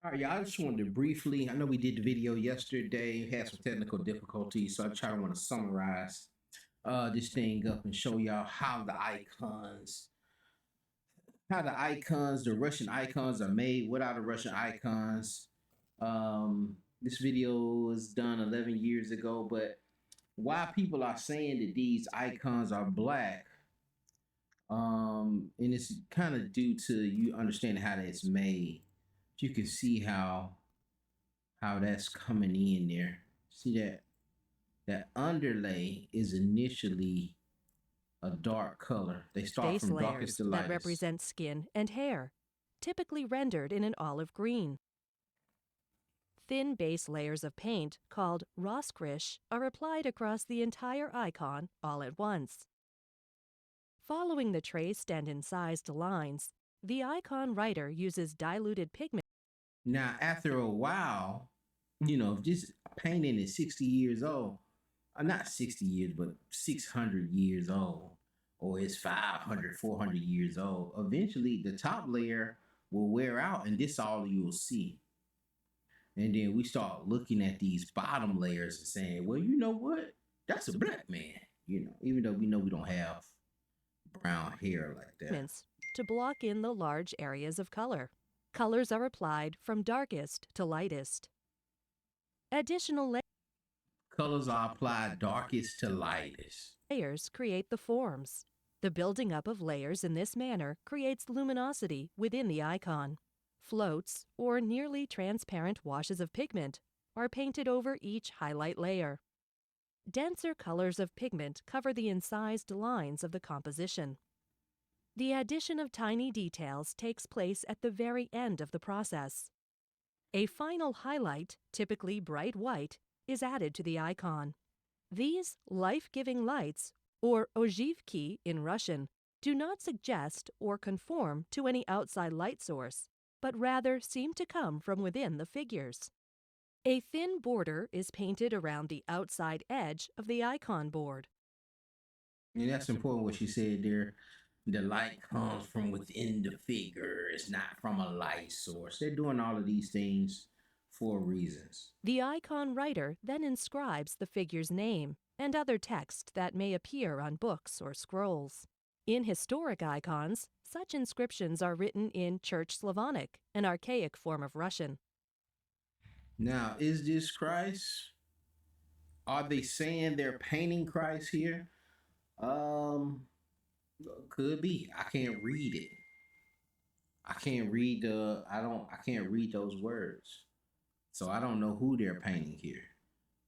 All right, y'all. I just wanted to briefly. I know we did the video yesterday, had some technical difficulties, so I try to want to summarize this thing up and show y'all how the Russian icons are made without the Russian icons. This video was done 11 years ago, but why people are saying that these icons are black, and it's kind of due to you understanding how that's made. You can see how that's coming in there. See that underlay is initially a dark color. They start Base from layers darkest to that lightest. represent skin and hair, typically rendered in an olive green. Thin base layers of paint, called Roscrich, are applied across the entire icon all at once. Following the traced and incised lines, the icon writer uses diluted pigment. Now, after a while, if this painting is 60 years old, not 60 years, but 600 years old, or it's 500, 400 years old, eventually the top layer will wear out, and this all you will see. And then we start looking at these bottom layers and saying, well, you know what? That's a black man. Even though we know we don't have brown hair like that. To block in the large areas of color. Colors are applied from darkest to lightest. Additional colors are applied darkest to lightest. Layers create the forms. The building up of layers in this manner creates luminosity within the icon. Floats, or nearly transparent washes of pigment, are painted over each highlight layer. Denser colors of pigment cover the incised lines of the composition. The addition of tiny details takes place at the very end of the process. A final highlight, typically bright white, is added to the icon. These life-giving lights, or ojivki in Russian, do not suggest or conform to any outside light source, but rather seem to come from within the figures. A thin border is painted around the outside edge of the icon board. And that's important what she said there. The light comes from within the figure. It's not from a light source. They're doing all of these things for reasons. The icon writer then inscribes the figure's name and other text that may appear on books or scrolls. In historic icons, such inscriptions are written in Church Slavonic, an archaic form of Russian. Now, is this Christ? Are they saying they're painting Christ here? Could be. I can't read it. I can't read those words. So I don't know who they're painting here.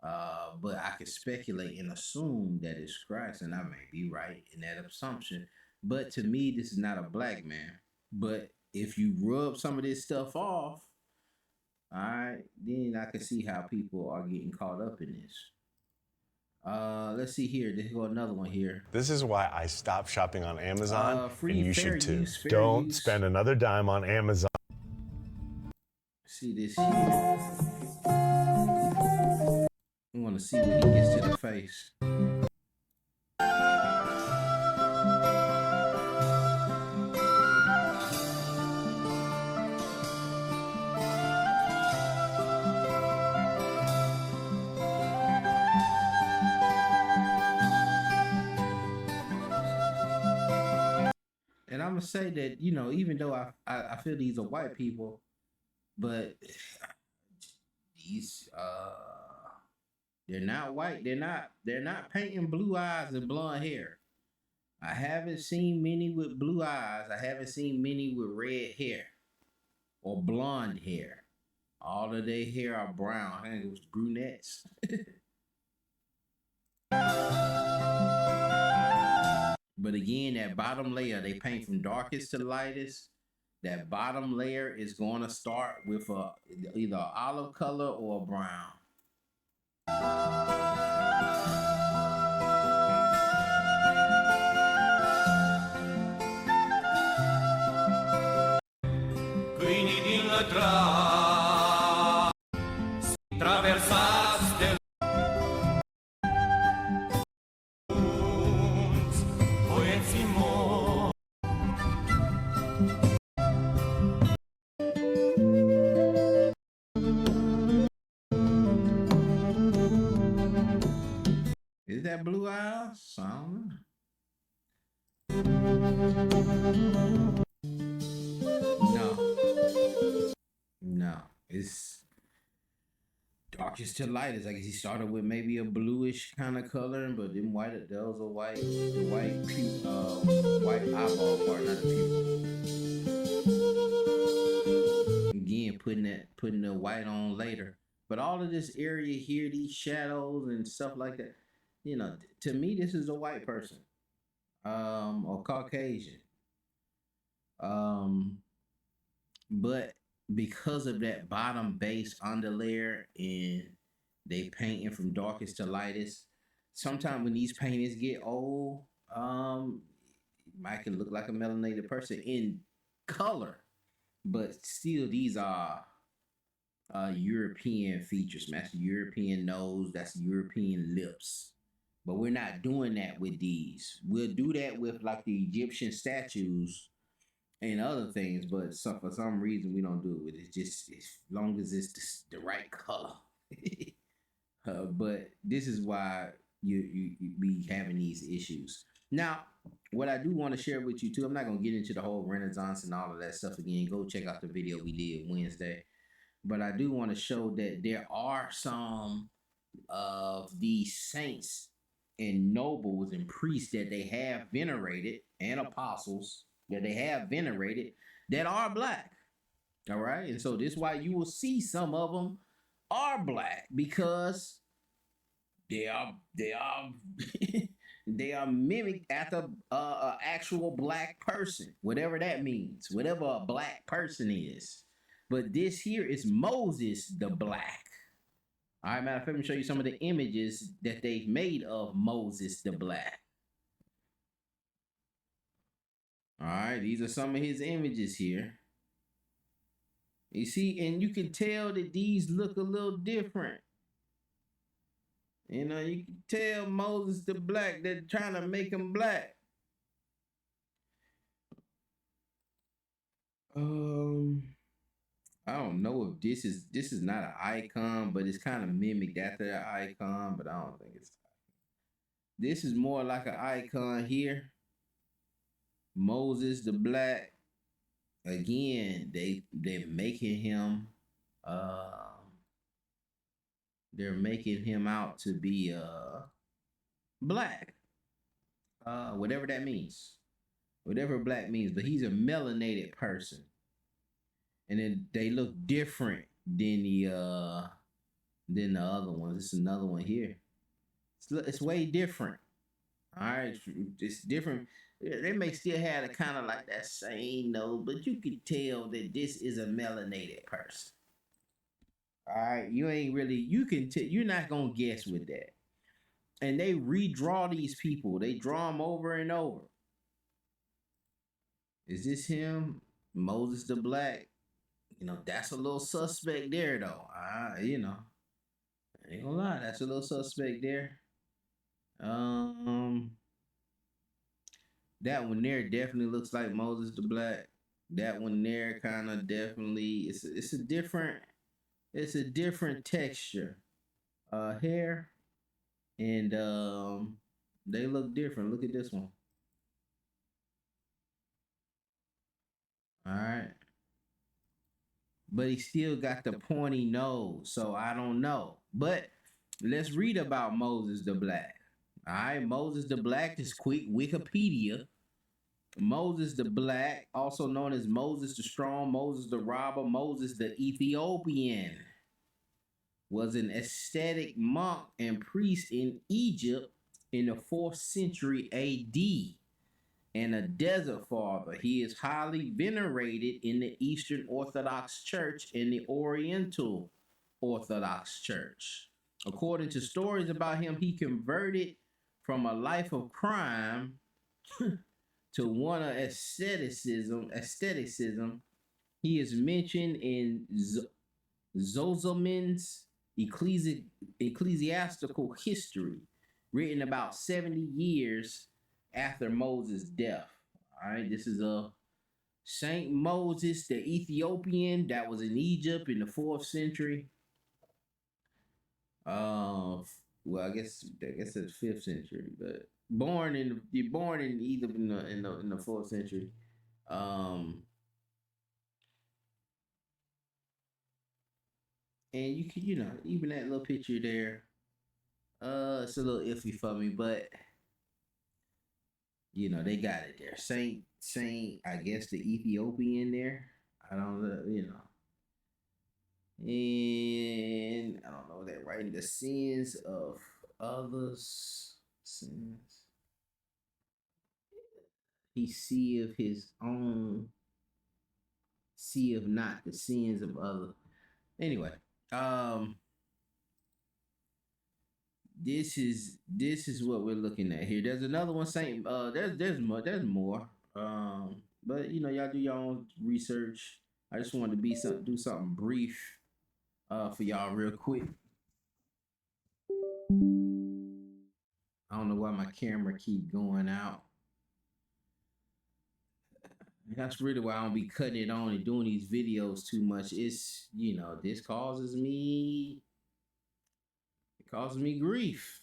But I can speculate and assume that it's Christ, and I may be right in that assumption. But to me, this is not a black man. But if you rub some of this stuff off, all right, then I can see how people are getting caught up in this. Let's see here. There's another one here. This is why I stopped shopping on Amazon, and you should too. Don't spend another dime on Amazon. See this here. I want to see when he gets to the face. And I'm gonna say that, even though I feel these are white people, but these they're not white. They're not painting blue eyes and blonde hair. I haven't seen many with blue eyes. I haven't seen many with red hair or blonde hair. All of their hair are brown. I think it was brunettes. But again, that bottom layer, they paint from darkest to lightest. That bottom layer is going to start with either an olive color or a brown. Câinii din lătrar traversați de munți, poeții mori. got blue eyes? So I don't know. No. It's darkest to lightest. I guess he started with maybe a bluish kind of color, but then those are white eyeball part, not the pupil. Again, putting the white on later. But all of this area here, these shadows and stuff like that, to me, this is a white person, or Caucasian. But because of that bottom base underlayer and they painting from darkest to lightest, sometimes when these paintings get old, might can look like a melanated person in color, but still these are European features. That's the European nose, that's the European lips. But we're not doing that with these. We'll do that with like the Egyptian statues and other things, but for some reason we don't do it with it. It's just as long as it's the right color. But this is why you be having these issues. Now, what I do want to share with you too, I'm not gonna get into the whole Renaissance and all of that stuff again. Go check out the video we did Wednesday. But I do want to show that there are some of these saints and nobles and priests that they have venerated, and apostles that they have venerated, that are black. All right. And so this is why you will see some of them are black, because they are they are mimicked after an actual black person, whatever that means, whatever a black person is. But this here is Moses the Black. All right, matter of fact, let me show you some of the images that they've made of Moses the Black. All right, these are some of his images here. You see, and you can tell that these look a little different. You can tell Moses the Black, they're trying to make him black. I don't know if this is not an icon, but it's kind of mimicked after an icon, but I don't think it's. This is more like an icon here. Moses the Black. Again, they're making him they're making him out to be black. Whatever that means. Whatever black means, but he's a melanated person. And then they look different than the other ones. This is another one here. It's way different. All right, it's different. They may still have a kind of like that same nose, but you can tell that this is a melanated person. All right, you're not gonna guess with that. And they redraw these people. They draw them over and over. Is this him? Moses the Black? That's a little suspect there, though. I ain't gonna lie, that's a little suspect there. That one there definitely looks like Moses the Black. That one there kind of definitely it's a different texture. Hair, and they look different. Look at this one. All right. But he still got the pointy nose, so I don't know. But let's read about Moses the Black. All right, Moses the Black is quick Wikipedia. Moses the Black, also known as Moses the Strong, Moses the Robber, Moses the Ethiopian, was an ascetic monk and priest in Egypt in the 4th century AD. And a desert father. He is highly venerated in the Eastern Orthodox Church and the Oriental Orthodox Church. According to stories about him, he converted from a life of crime to one of aestheticism. He is mentioned in Zozomen's ecclesiastical history, written about 70 years after Moses' death. All right, this is a Saint Moses the Ethiopian that was in Egypt in the 4th century. well, I guess it's 5th century, but you're born in either in the 4th century. Um, and you can, even that little picture there, it's a little iffy for me, but they got it there. Saint, I guess the Ethiopian there. I don't know, and I don't know that right. The sins of others, sins. He seeth his own, seeth not the sins of others. Anyway, this is what we're looking at here. There's another one, Saint. There's more. But y'all do your own research. I just wanted to do something brief, for y'all real quick. I don't know why my camera keep going out. That's really why I don't be cutting it on and doing these videos too much. It's, this causes me grief.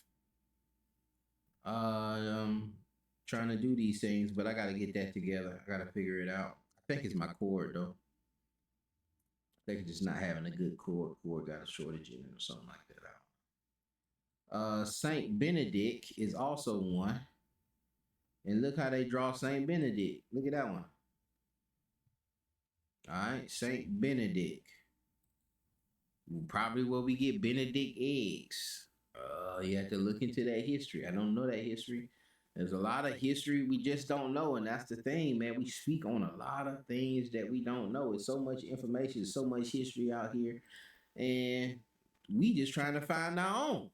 Trying to do these things, but I got to get that together. I got to figure it out. I think it's my cord though. I think it's just not having a good cord. Cord got a shortage in it or something like that. Saint Benedict is also one. And look how they draw Saint Benedict. Look at that one. All right, Saint Benedict. Probably where we get Benedict eggs. You have to look into that history. I don't know that history. There's a lot of history we just don't know, and that's the thing, man. We speak on a lot of things that we don't know. It's so much information, so much history out here, and we just trying to find our own.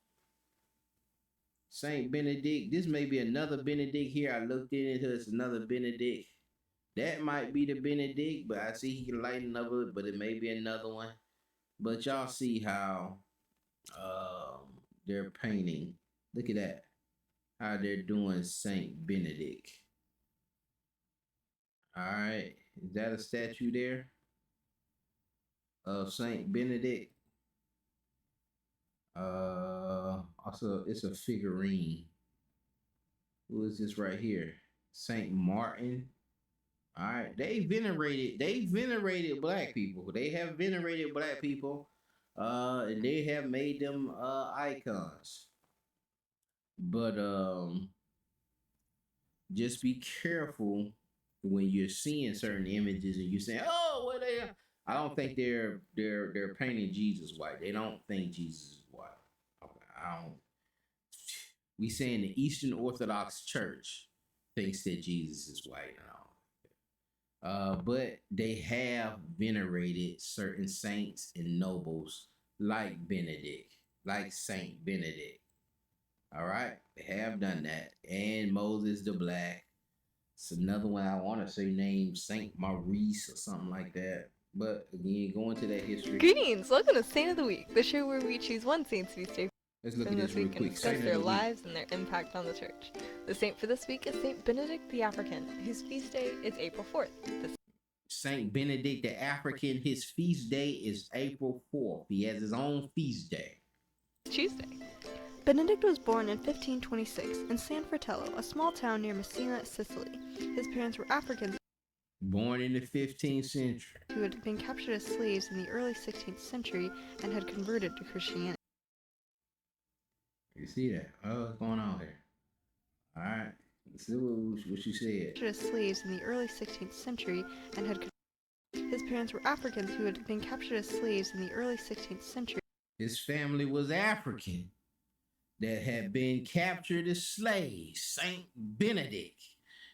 Saint Benedict. This may be another Benedict here. I looked into it. It's another Benedict. That might be the Benedict, but I see he can lighten up it, but it may be another one. But y'all see how they're painting. Look at that. How they're doing Saint Benedict. All right. Is that a statue there of Saint Benedict? Also, it's a figurine. Who is this right here? Saint Martin. All right, they venerated black people. They have venerated black people, and they have made them icons. But just be careful when you're seeing certain images and you're saying, "Oh, what they?" I don't think they're painting Jesus white. They don't think Jesus is white. Okay, I don't. We saying the Eastern Orthodox Church thinks that Jesus is white and all. But they have venerated certain saints and nobles like Benedict, like Saint Benedict. All right, they have done that. And Moses the Black. It's another one I want to say named Saint Maurice or something like that. But again, going to that history. Greetings! Welcome to Saint of the Week, the show where we choose one saint's feast day Let's look from at this this real week and quick. discuss Saint their of the week. lives and their impact on the church. The saint for this week is Saint Benedict the African, whose feast day is April 4th. Saint Benedict the African, his feast day is April 4th. He has his own feast day. Tuesday. Benedict was born in 1526 in San Fratello, a small town near Messina, Sicily. His parents were Africans Born in the 15th century. who had been captured as slaves in the early 16th century and had converted to Christianity. You see that? Oh, what's going on here? All right. Let's see what you said. Captured as slaves in the early 16th century and had his parents were Africans who had been captured as slaves in the early 16th century. His family was African that had been captured as slaves. Saint Benedict.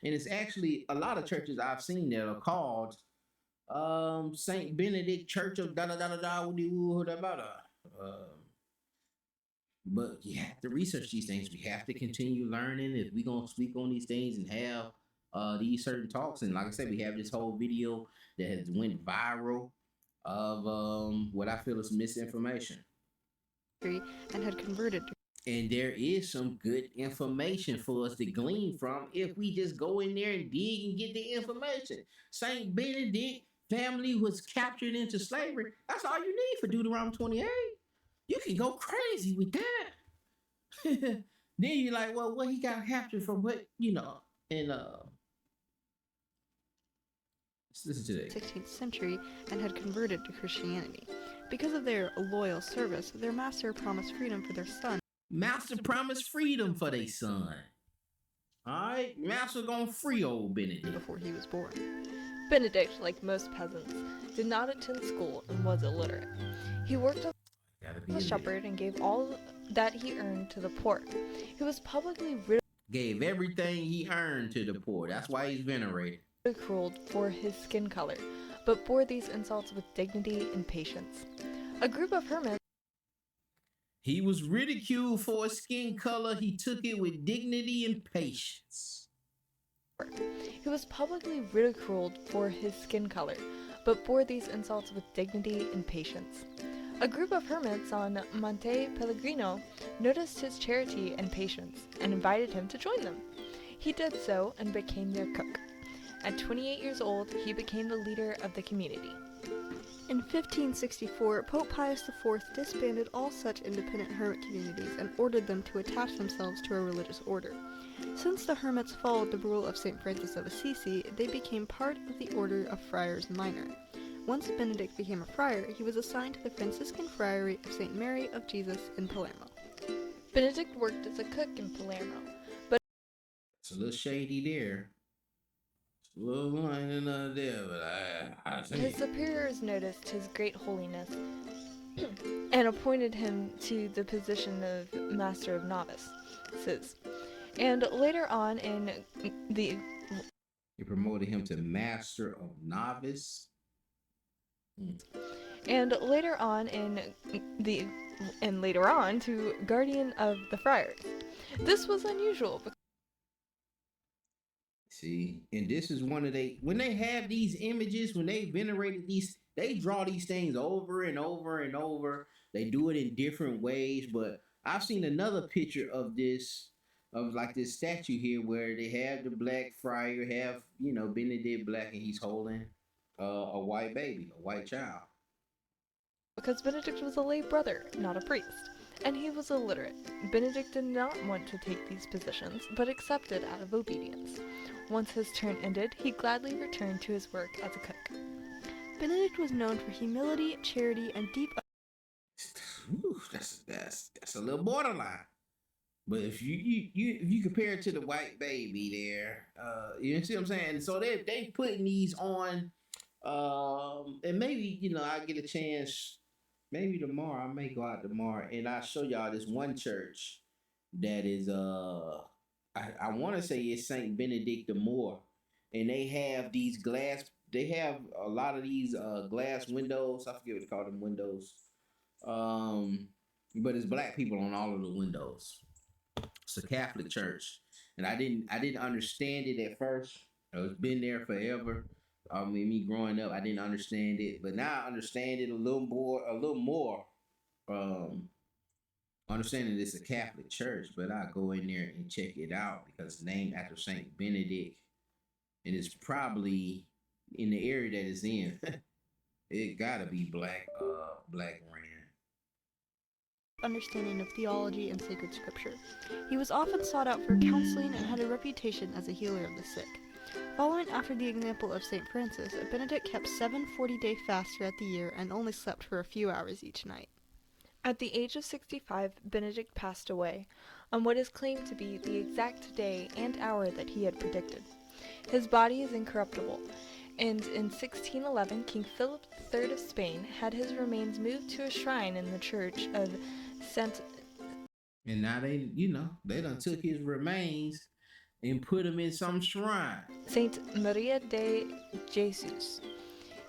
And it's actually a lot of churches I've seen that are called Saint Benedict Church of da da da da da. But you have to research these things. We have to continue learning if we're gonna speak on these things and have these certain talks. And like I said, we have this whole video that has went viral of what I feel is misinformation. And had converted to And there is some good information for us to glean from if we just go in there and dig and get the information. Saint Benedict family was captured into slavery. That's all you need for Deuteronomy 28. You can go crazy with that. then you're like, well, what he got captured from what, and let's listen to that. 16th century and had converted to Christianity. Because of their loyal service, their master promised freedom for their son. Master promised freedom for their son. All right, Master gonna free old Benedict Before he was born. Benedict, like most peasants, did not attend school and was illiterate. He worked as a shepherd and gave all that he earned to the poor. He was publicly Gave everything he earned to the poor. That's why he's venerated. ridiculed for his skin color, but bore these insults with dignity and patience. A group of hermits. He was ridiculed for his skin color. He took it with dignity and patience. He was publicly ridiculed for his skin color, but bore these insults with dignity and patience. A group of hermits on Monte Pellegrino noticed his charity and patience and invited him to join them. He did so and became their cook. At 28 years old, he became the leader of the community. In 1564, Pope Pius IV disbanded all such independent hermit communities and ordered them to attach themselves to a religious order. Since the hermits followed the rule of St. Francis of Assisi, they became part of the Order of Friars Minor. Once Benedict became a friar, he was assigned to the Franciscan Friary of St. Mary of Jesus in Palermo. Benedict worked as a cook in Palermo, but It's a little shady there. It's a little line there, but I think his superiors noticed his great holiness and appointed him to the position of Master of Novices. And later on in the... He promoted him to Master of Novice. And later on to Guardian of the Friars. This was unusual because See, and this is one of when they have these images, when they venerated these, they draw these things over and over and over. They do it in different ways, but I've seen another picture of this, of like this statue here where they have the black friar, have, Benedict Black, and he's holding a white baby, a white child. because Benedict was a lay brother, not a priest, and he was illiterate. Benedict did not want to take these positions, but accepted out of obedience. Once his term ended, he gladly returned to his work as a cook. Benedict was known for humility, charity, and deep... Ooh, that's a little borderline. But if you compare it to the white baby there, you see what I'm saying? So they putting these on, and maybe I get a chance. Maybe tomorrow I may go out tomorrow and I'll show y'all this one church that is I want to say it's Saint Benedict the Moor, and they have these glass. They have a lot of these glass windows. I forget what they call them windows. But it's black people on all of the windows. It's a Catholic church, and I didn't understand it at first. It's been there forever. Me growing up, I didn't understand it, but now I understand it a little more. Understanding it's a Catholic church, but I go in there and check it out because it's named after Saint Benedict, and it's probably in the area that it's in. It gotta be black ran. understanding of theology and sacred scripture. He was often sought out for counseling and had a reputation as a healer of the sick. Following after the example of St. Francis, Benedict kept 7 40-day fasts throughout the year and only slept for a few hours each night. At the age of 65, Benedict passed away on what is claimed to be the exact day and hour that he had predicted. His body is incorruptible, and in 1611, King Philip III of Spain had his remains moved to a shrine in the church of St. And now they done took his remains and put him in some shrine. Saint Maria de Jesus.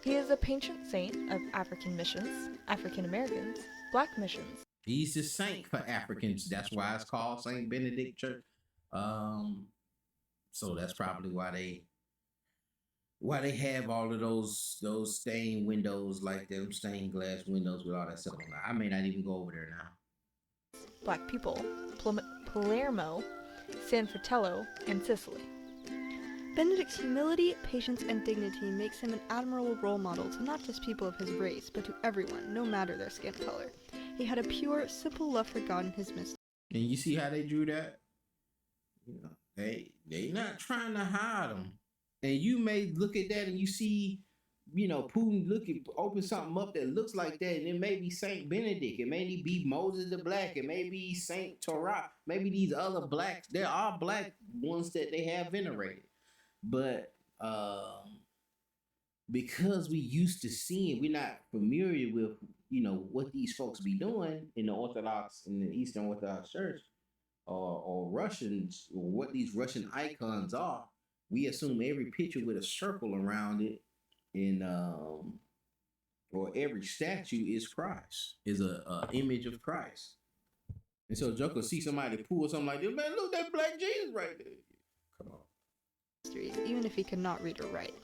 He is a patron saint of African missions, African Americans, Black missions. He's the saint for Africans. That's why it's called Saint Benedict Church. So that's probably why they have all of those stained windows, like them stained glass windows with all that stuff on it. I may not even go over there now. Black people, Palermo, San Fratello, and Sicily. Benedict's humility, patience, and dignity makes him an admirable role model to not just people of his race, but to everyone, no matter their skin color. He had a pure, simple love for God and his mystery. And you see how they drew that? You know, they not trying to hide them. And you may look at that and you see, Putin open something up that looks like that, and it may be Saint Benedict, it may be Moses the Black, it may be Saint Torah, maybe these other blacks. There are black ones that they have venerated, but because we used to seeing, we're not familiar with what these folks be doing in the Eastern Orthodox Church, or Russians, or what these Russian icons are. We assume every picture with a circle around it, or every statue is Christ, is a image of Christ. And so Joker see somebody pull something like this, man, look, that black Jesus right there. Come on. Even if he cannot read or write.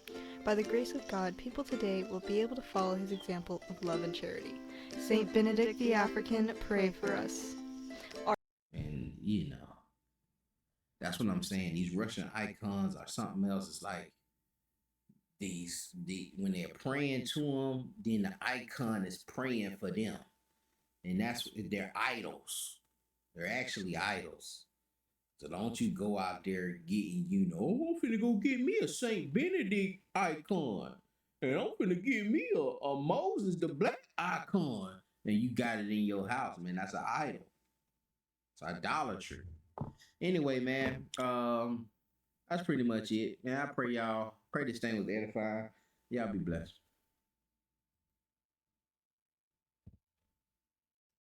By the grace of God, people today will be able to follow his example of love and charity. Saint Benedict the African, pray for us. And that's what I'm saying. These Russian icons are something else. It's like when they're praying to them, then the icon is praying for them, and they're idols. They're actually idols. So don't you go out there getting, I'm finna go get me a Saint Benedict icon, and I'm finna get me a Moses the Black icon, and you got it in your house, man. That's an idol. It's idolatry. Anyway, man, that's pretty much it. Man, I pray this thing was edifying. Y'all be blessed.